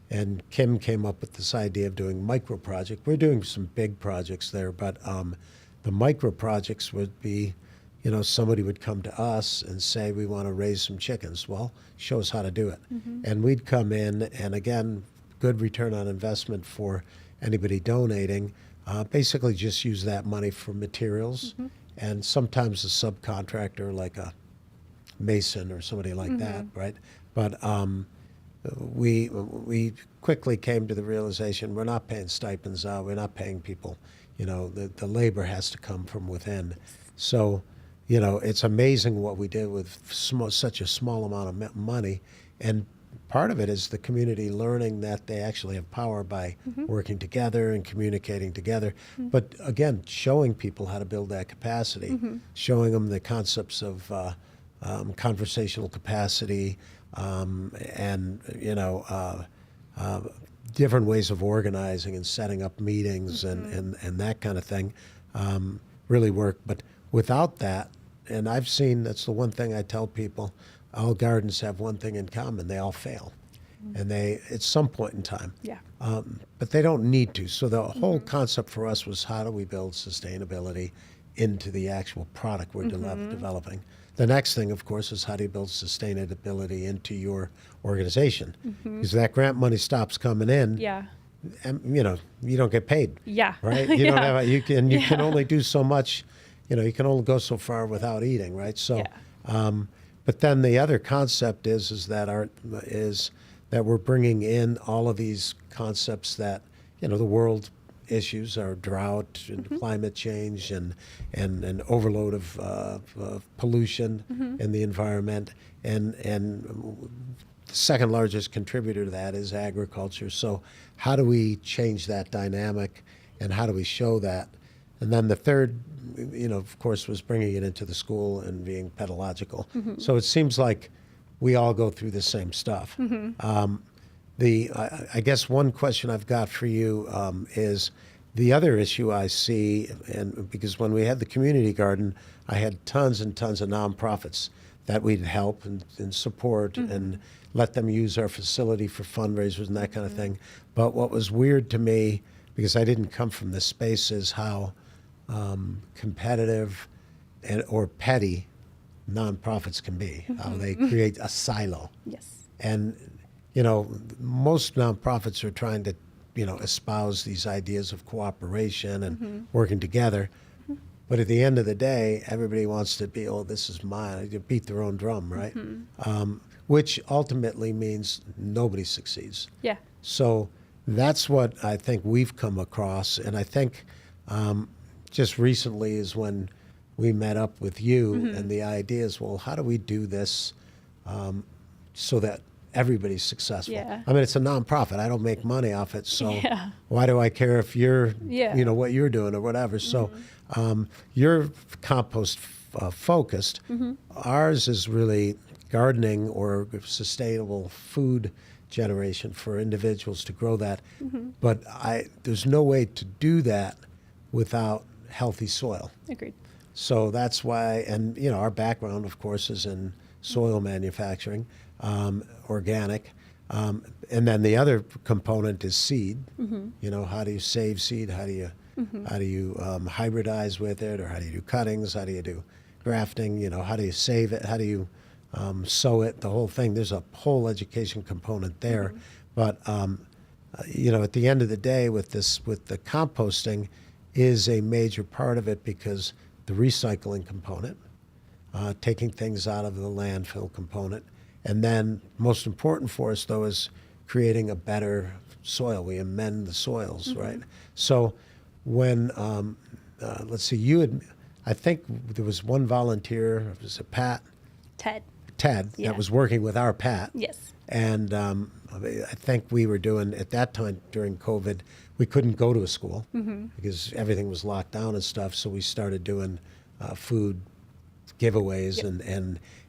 And Kim came up with this idea of doing micro project. We're doing some big projects there, but the micro projects would be, somebody would come to us and say, we want to raise some chickens. Well, show us how to do it. And we'd come in, and again, good return on investment for anybody donating. Basically just use that money for materials, and sometimes a subcontractor like a mason or somebody like that, right? But we quickly came to the realization we're not paying stipends out, we're not paying people. The labor has to come from within. So, it's amazing what we did with such a small amount of money. And part of it is the community learning that they actually have power by working together and communicating together. But again, showing people how to build that capacity, showing them the concepts of conversational capacity, and different ways of organizing and setting up meetings and that kind of thing really work. But without that, and I've seen, that's the one thing I tell people, all gardens have one thing in common: they all fail, and they at some point in time.
Yeah.
But they don't need to. So the whole concept for us was, how do we build sustainability into the actual product we're developing? The next thing, of course, is how do you build sustainability into your organization? Because that grant money stops coming in,
Yeah.
and you don't get paid.
Yeah.
Right? You don't
Yeah.
have you can only do so much. You can only go so far without eating, right? So, but then the other concept is that we're bringing in all of these concepts that the world issues are drought and climate change and an overload of pollution in the environment, and the second largest contributor to that is agriculture. So how do we change that dynamic, and how do we show that? And then the third, of course, was bringing it into the school and being pedagogical. So it seems like we all go through the same stuff. I guess one question I've got for you is the other issue I see, and because when we had the community garden, I had tons and tons of nonprofits that we'd help and support and let them use our facility for fundraisers and that kind of thing. But what was weird to me, because I didn't come from this space, is how competitive or petty nonprofits can be, how they create a silo.
Yes.
And, most nonprofits are trying to, espouse these ideas of cooperation and working together. But at the end of the day, everybody wants to be, oh, this is mine. They beat their own drum, right? Which ultimately means nobody succeeds.
Yeah.
So that's what I think we've come across. And I think just recently is when we met up with you, and the idea is, well, how do we do this so that everybody's successful?
Yeah.
I mean, it's a nonprofit. I don't make money off it, so why do I care if you're, what you're doing or whatever? So you're compost focused. Ours is really gardening or sustainable food generation for individuals to grow that. But there's no way to do that without healthy soil.
Agreed.
So that's why, and our background, of course, is in soil manufacturing, organic, and then the other component is seed. How do you save seed? How do you hybridize with it, or how do you do cuttings? How do you do grafting? How do you save it? How do you sow it? The whole thing. There's a whole education component there. But at the end of the day, with the composting, is a major part of it, because the recycling component, taking things out of the landfill component, and then most important for us, though, is creating a better soil. We amend the soils, right? So when, let's see, I think there was one volunteer, was it Ted, that was working with our Pat.
Yes.
And I think we were doing, at that time during COVID, we couldn't go to a school because everything was locked down and stuff. So we started doing food giveaways.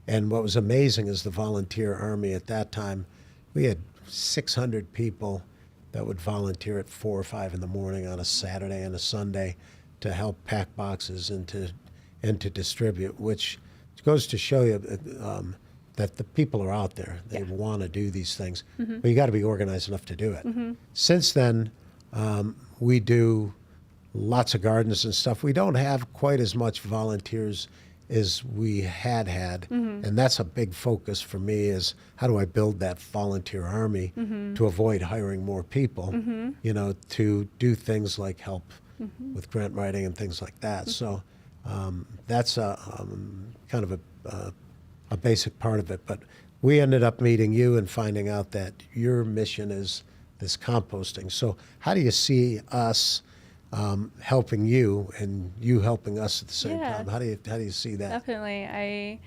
And what was amazing is the volunteer army at that time. We had 600 people that would volunteer at 4 or 5 in the morning on a Saturday and a Sunday to help pack boxes and to distribute, which goes to show you that the people are out there. They want to do these things, but you got to be organized enough to do it. Since then, we do lots of gardens and stuff. We don't have quite as much volunteers as we had, and that's a big focus for me, is how do I build that volunteer army to avoid hiring more people, to do things like help with grant writing and things like that. So that's a kind of a basic part of it. But we ended up meeting you and finding out that your mission is this composting. So how do you see us helping you and you helping us at the same time? How do you see that?
Definitely.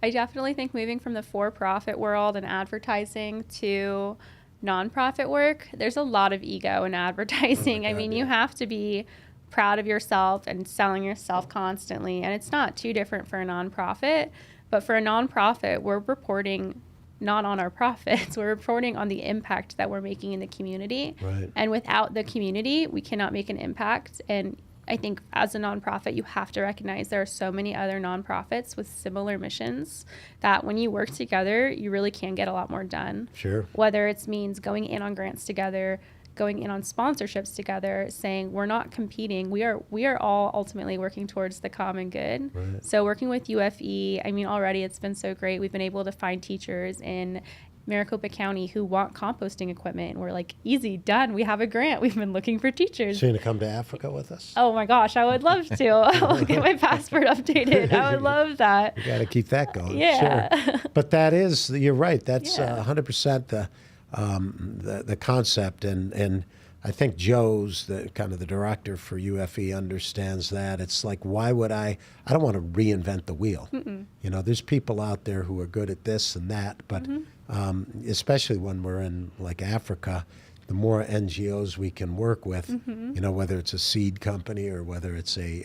I definitely think moving from the for-profit world and advertising to nonprofit work, there's a lot of ego in advertising. I mean, you have to be proud of yourself and selling yourself constantly. And it's not too different for a nonprofit. But for a nonprofit, we're reporting not on our profits. We're reporting on the impact that we're making in the community.
Right.
And without the community, we cannot make an impact. And I think as a nonprofit, you have to recognize there are so many other nonprofits with similar missions that when you work together, you really can get a lot more done.
Sure.
Whether it means going in on grants together, going in on sponsorships together, saying we're not competing. We are all ultimately working towards the common good.
Right.
So working with UFE, I mean, already it's been so great. We've been able to find teachers in Maricopa County who want composting equipment. And we're like, easy, done. We have a grant. We've been looking for teachers.
So you're gonna come to Africa with us?
Oh my gosh, I would love to. I'll get my passport updated. I would love that.
You got to keep that going.
Yeah.
Sure. But that is, you're right. That's
Yeah.
100% the concept, and I think Joe's the kind of the director for UFE understands that. It's like, why would I don't want to reinvent the wheel. You know, there's people out there who are good at this and that, but especially when we're in like Africa, the more NGOs we can work with, you know, whether it's a seed company or whether it's a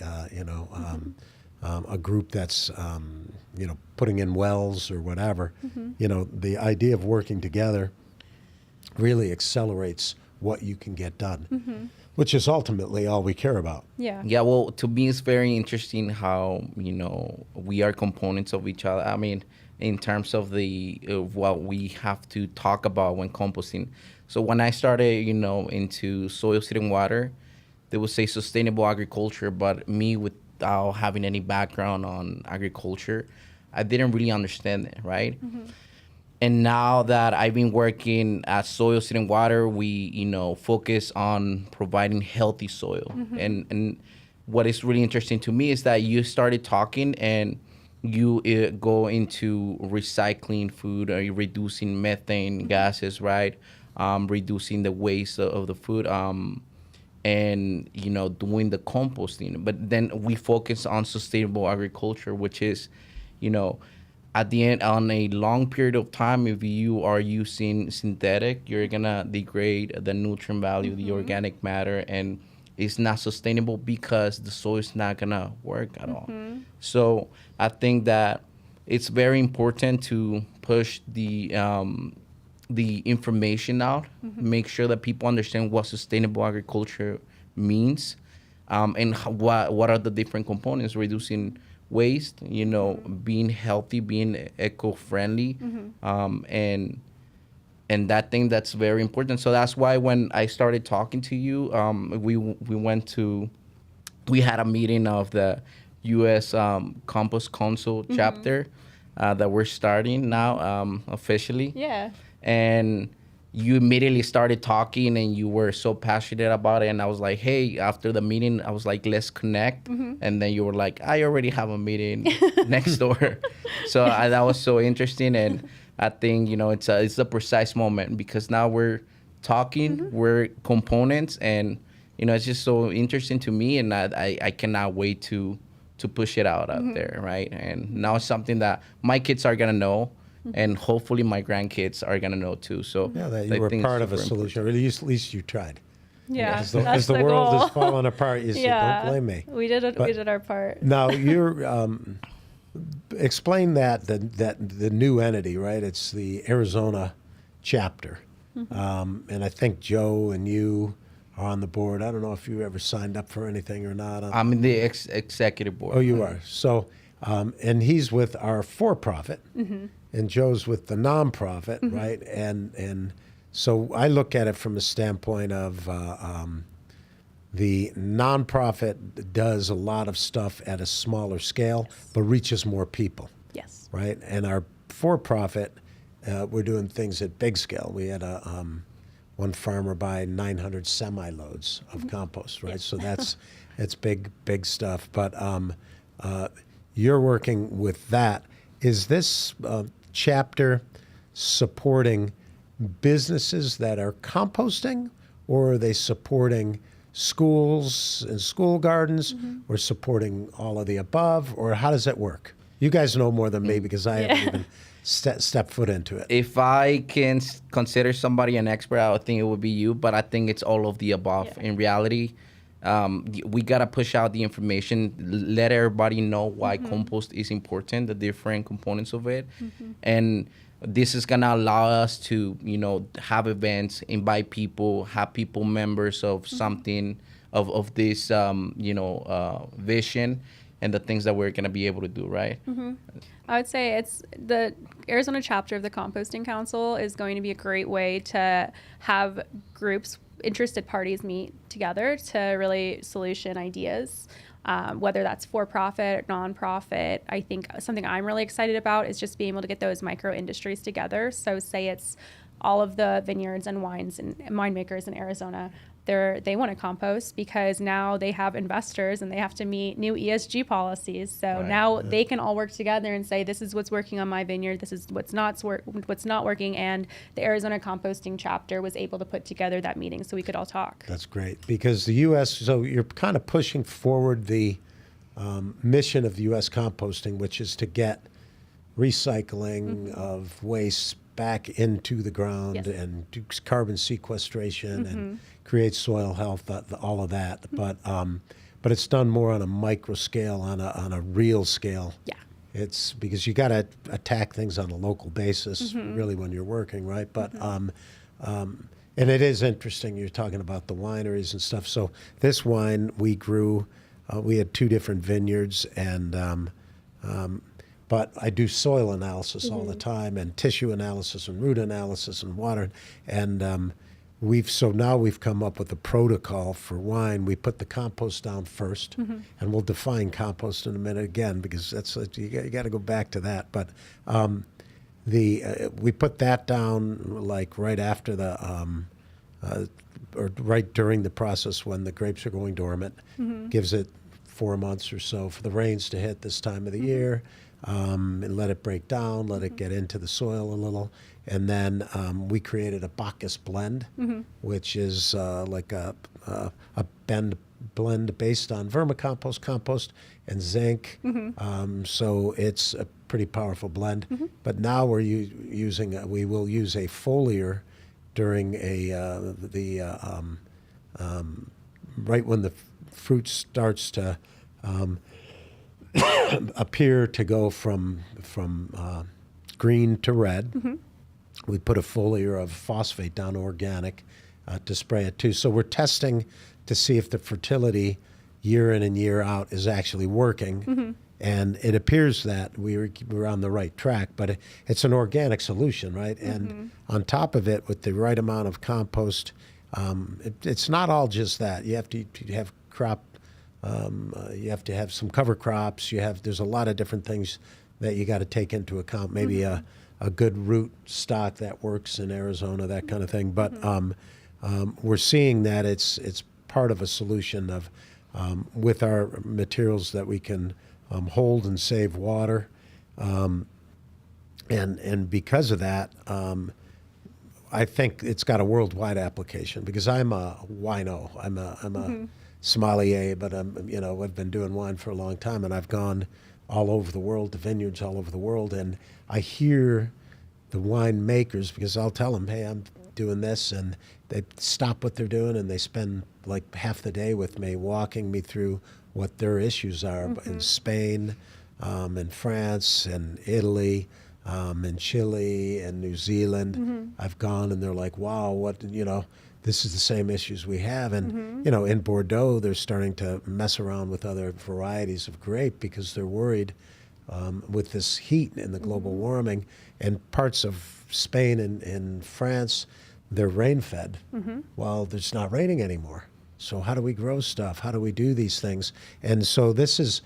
a group that's you know, putting in wells or whatever, you know, the idea of working together really accelerates what you can get done, which is ultimately all we care about.
Yeah.
Yeah, well, to me, it's very interesting how, you know, we are components of each other. I mean, in terms of what we have to talk about when composting. So when I started, you know, into soil, seed, and water, they would say sustainable agriculture, but me, without having any background on agriculture, I didn't really understand it, right? And now that I've been working at Soil, Seed, and Water, we, you know, focus on providing healthy soil. And what is really interesting to me is that you started talking and you go into recycling food, or you're reducing methane gases, right? Reducing the waste of the food, and, you know, doing the composting. But then we focus on sustainable agriculture, which is, you know, at the end, on a long period of time, if you are using synthetic, you're gonna degrade the nutrient value, the organic matter, and it's not sustainable because the soil is not gonna work at all. So I think that it's very important to push the information out, make sure that people understand what sustainable agriculture means, and what are the different components, reducing waste, you know, being healthy, being eco-friendly, and that thing that's very important. So that's why when I started talking to you, we had a meeting of the U.S. Compost Council chapter that we're starting now officially.
Yeah.
And you immediately started talking and you were so passionate about it. And I was like, hey, after the meeting, I was like, let's connect. And then you were like, I already have a meeting next door. So that was so interesting. And I think, you know, it's a precise moment because now we're talking, we're components, and, you know, it's just so interesting to me. And I cannot wait to push it out there, right? And now it's something that my kids are going to know. And hopefully my grandkids are going to know too. So
Yeah, that you were part of a solution, or at least you tried.
Yeah.
As
That's
the world
goal.
is falling apart, you said, don't blame me.
We did our part.
Now, you're explain that the new entity, right? It's the Arizona chapter, and I think Joe and you are on the board. I don't know if you ever signed up for anything or not.
I'm in the executive board.
Oh, you are. So, and he's with our for-profit, and Joe's with the nonprofit, right? And so I look at it from a standpoint of the nonprofit does a lot of stuff at a smaller scale, but reaches more people,
Yes.
right? And our for-profit, we're doing things at big scale. We had one farmer buy 900 semi-loads of compost, right? So that's big stuff. But you're working with that. Is this chapter supporting businesses that are composting, or are they supporting schools and school gardens, or supporting all of the above, or how does that work? You guys know more than me because I haven't even stepped foot into it.
If I can consider somebody an expert, I would think it would be you, but I think it's all of the above.
Yeah.
In reality, we got to push out the information, let everybody know why compost is important, the different components of it. And this is gonna allow us to, have events, invite people, have people members of something of this, vision and the things that we're gonna be able to do, right?
I would say it's the Arizona chapter of the Composting Council is going to be a great way to have groups, interested parties meet together to really solution ideas, whether that's for profit or nonprofit. I think something I'm really excited about is just being able to get those micro industries together. So say it's all of the vineyards and wines and winemakers in Arizona. They want to compost because now they have investors and they have to meet new ESG policies. So now they can all work together and say, this is what's working on my vineyard, this is what's not working. And the Arizona Composting chapter was able to put together that meeting so we could all talk.
That's great, because the U.S., so you're kind of pushing forward the mission of the U.S. composting, which is to get recycling of waste back into the ground and do carbon sequestration and create soil health, all of that. But it's done more on a micro scale, on a real scale.
Yeah.
It's because you got to attack things on a local basis, really, when you're working, right? But and it is interesting. You're talking about the wineries and stuff. So this wine we grew, we had 2 different vineyards, and but I do soil analysis all the time, and tissue analysis, and root analysis, and water, and now we've come up with a protocol for wine. We put the compost down first, and we'll define compost in a minute again, because that's you got to go back to that. But we put that down like right after or right during the process when the grapes are going dormant. Gives it 4 months or so for the rains to hit this time of the year. And let it break down, let it get into the soil a little. And then we created a Bacchus blend, which is like a blend based on vermicompost, compost, and zinc. So it's a pretty powerful blend. But now we're we will use a foliar during right when the fruit starts to appear to go from green to red. We put a foliar of phosphate down, organic, to spray it too. So we're testing to see if the fertility year in and year out is actually working. And it appears that we're on the right track, but it's an organic solution, right? And on top of it, with the right amount of compost, it's not all just that. You have to have crop. You have to have some cover crops. There's a lot of different things that you got to take into account. Maybe a good root stock that works in Arizona, that kind of thing. But we're seeing that it's part of a solution of with our materials that we can hold and save water, and because of that, I think it's got a worldwide application, because I'm a wino. I'm a sommelier, but I've been doing wine for a long time, and I've gone all over the world to vineyards all over the world, and I hear the wine makers, because I'll tell them, hey, I'm doing this, and they stop what they're doing and they spend like half the day with me, walking me through what their issues are in Spain, in France, and Italy, in Chile, and New Zealand. I've gone, and they're like, wow, this is the same issues we have. And, in Bordeaux, they're starting to mess around with other varieties of grape because they're worried with this heat and the global warming. And parts of Spain and France, they're rain-fed. Well, it's not raining anymore. So how do we grow stuff? How do we do these things? And so this is,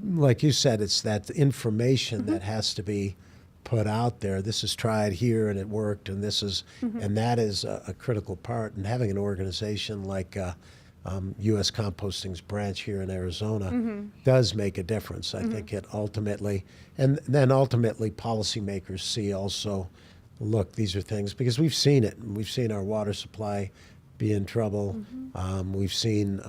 like you said, it's that information that has to be put out there. This is tried here and it worked, and this is, and that is a critical part. And having an organization like U.S. Composting's branch here in Arizona does make a difference. I think it ultimately, and then ultimately policymakers see also, look, these are things, because we've seen it. We've seen our water supply be in trouble. We've seen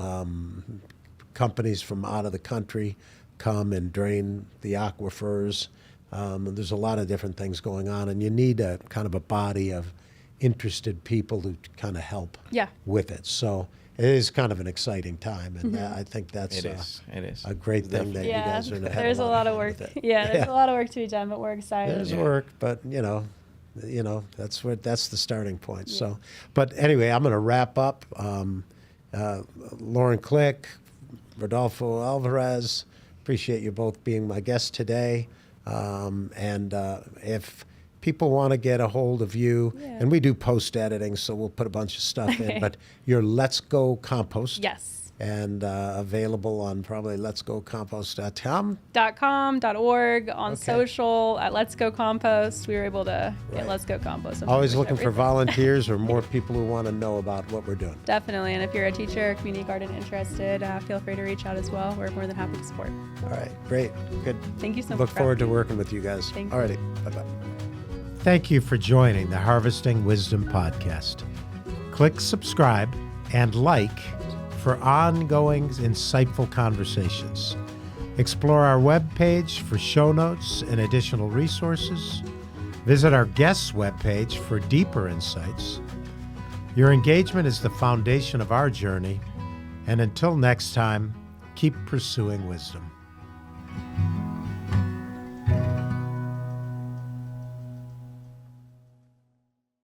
companies from out of the country come and drain the aquifers. There's a lot of different things going on, and you need a kind of a body of interested people to kind of help with it. So it is kind of an exciting time, and I think that's
It is
a great thing that you guys are.
There's a lot of work.
with it.
There's a lot of work to be done, but we're excited.
There's work, but that's the starting point. So, but anyway, I'm going to wrap up. Lauren Click, Rodolfo Alvarez, appreciate you both being my guests today. And if people want to get a hold of you, and we do post editing, so we'll put a bunch of stuff in, but you're Let's Go Compost.
Yes.
And available on probably letsgocompost.com.
.com.org, on social, at Let's Go Compost. We were able to get Let's Go Compost.
Always looking for volunteers or more people who want to know about what we're doing.
Definitely. And if you're a teacher or community garden interested, feel free to reach out as well. We're more than happy to support.
All right. Great. Good.
Thank you so much.
Look forward to working with you guys.
Thank
All righty. Bye-bye. Thank you for joining the Harvesting Wisdom podcast. Click subscribe and like for ongoing insightful conversations. Explore our webpage for show notes and additional resources. Visit our guests' webpage for deeper insights. Your engagement is the foundation of our journey, and until next time, keep pursuing wisdom.